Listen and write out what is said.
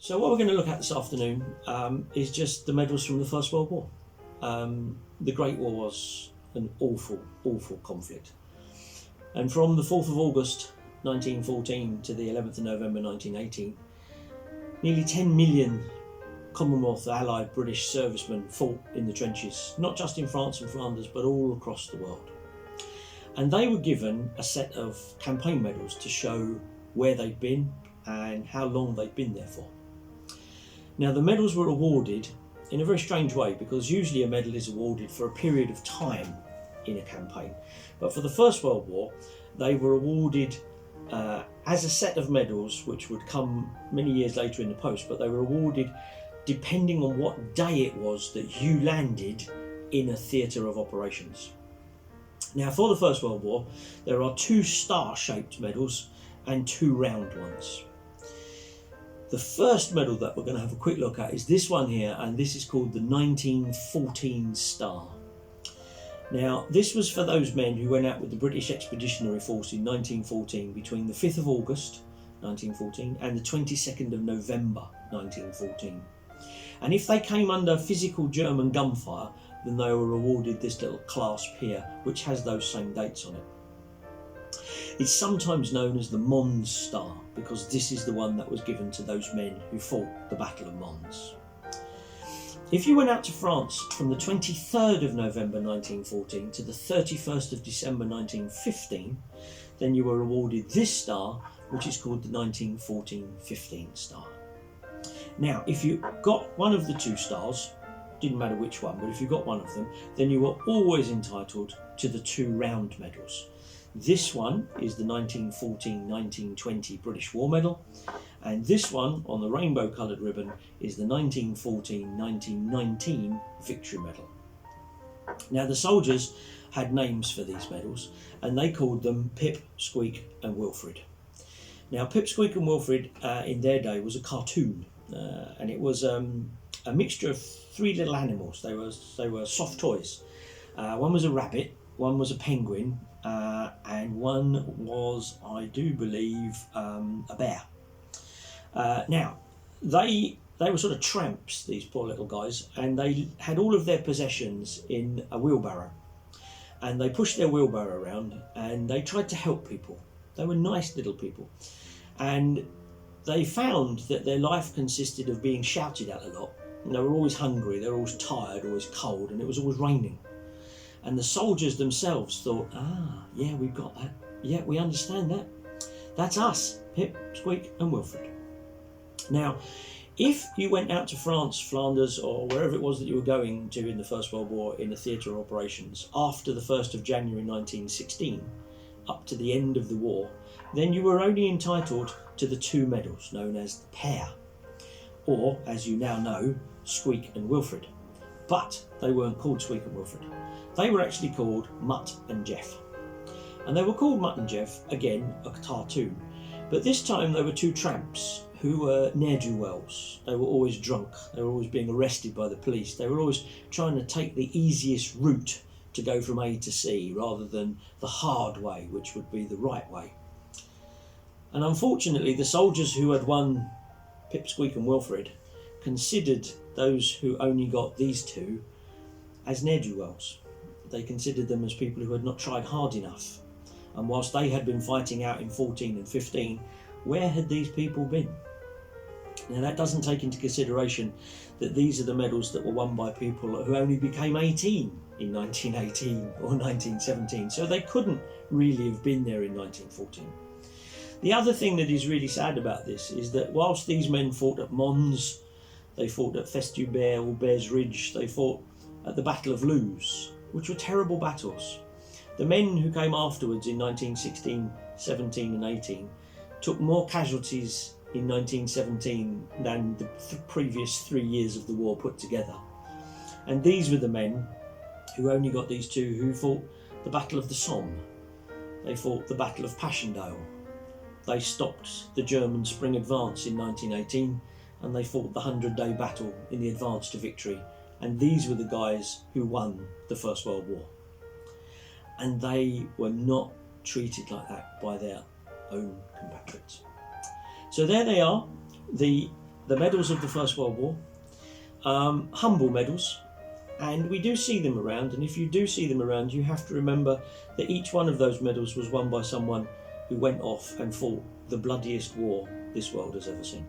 So what we're going to look at this afternoon is just the medals from the First World War. The Great War was an awful, awful conflict. And from the 4th of August 1914 to the 11th of November 1918, nearly 10 million Commonwealth Allied British servicemen fought in the trenches, not just in France and Flanders, but all across the world. And they were given a set of campaign medals to show where they'd been and how long they'd been there for. Now, the medals were awarded in a very strange way, because usually a medal is awarded for a period of time in a campaign. But for the First World War, they were awarded as a set of medals, which would come many years later in the post, but they were awarded depending on what day it was that you landed in a theatre of operations. Now, for the First World War, there are 2 star-shaped medals and 2 round ones. The first medal that we're going to have a quick look at is this one here, and this is called the 1914 Star. Now, this was for those men who went out with the British Expeditionary Force in 1914 between the 5th of August 1914 and the 22nd of November 1914. And if they came under physical German gunfire, then they were awarded this little clasp here, which has those same dates on it. It's sometimes known as the Mons Star, because this is the one that was given to those men who fought the Battle of Mons. If you went out to France from the 23rd of November 1914 to the 31st of December 1915, then you were awarded this star, which is called the 1914-15 Star. Now, if you got one of the 2 stars, didn't matter which one, but if you got one of them, then you were always entitled to the 2 round medals. This one is the 1914-1920 British War Medal, and this one on the rainbow coloured ribbon is the 1914-1919 Victory Medal. Now, the soldiers had names for these medals, and they called them Pip, Squeak and Wilfred. Now, Pip, Squeak and Wilfred in their day was a cartoon, and it was a mixture of 3 little animals. They were soft toys. One was a rabbit, one was a penguin, and one was, I do believe, a bear. Now, they were sort of tramps, these poor little guys, and they had all of their possessions in a wheelbarrow. And they pushed their wheelbarrow around, and they tried to help people. They were nice little people. And they found that their life consisted of being shouted at a lot. And they were always hungry, they were always tired, always cold, and it was always raining. And the soldiers themselves thought, yeah, we've got that. Yeah, we understand that. That's us, Pip, Squeak and Wilfred. Now, if you went out to France, Flanders, or wherever it was that you were going to in the First World War in a theatre of operations after the 1st of January 1916, up to the end of the war, then you were only entitled to the 2 medals known as the pair, or, as you now know, Squeak and Wilfred. But they weren't called Squeak and Wilfred. They were actually called Mutt and Jeff. And they were called Mutt and Jeff, again, a cartoon. But this time they were 2 tramps who were ne'er-do-wells. They were always drunk. They were always being arrested by the police. They were always trying to take the easiest route to go from A to C, rather than the hard way, which would be the right way. And unfortunately, the soldiers who had won Pip, Squeak and Wilfred considered those who only got these 2 as ne'er-do-wells. They considered them as people who had not tried hard enough. And whilst they had been fighting out in 14 and 15, where had these people been? Now, that doesn't take into consideration that these are the medals that were won by people who only became 18 in 1918 or 1917, so they couldn't really have been there in 1914. The other thing that is really sad about this is that whilst these men fought at Mons, they fought at Festubert or Bears Ridge, they fought at the Battle of Loos, which were terrible battles. The men who came afterwards in 1916, 17 and 18 took more casualties in 1917 than the previous 3 years of the war put together. And these were the men who only got these 2 who fought the Battle of the Somme. They fought the Battle of Passchendaele. They stopped the German spring advance in 1918, and they fought the 100-day battle in the advance to victory. And these were the guys who won the First World War. And they were not treated like that by their own compatriots. So there they are, the the medals of the First World War, humble medals, and we do see them around, and if you do see them around, you have to remember that each one of those medals was won by someone who went off and fought the bloodiest war this world has ever seen.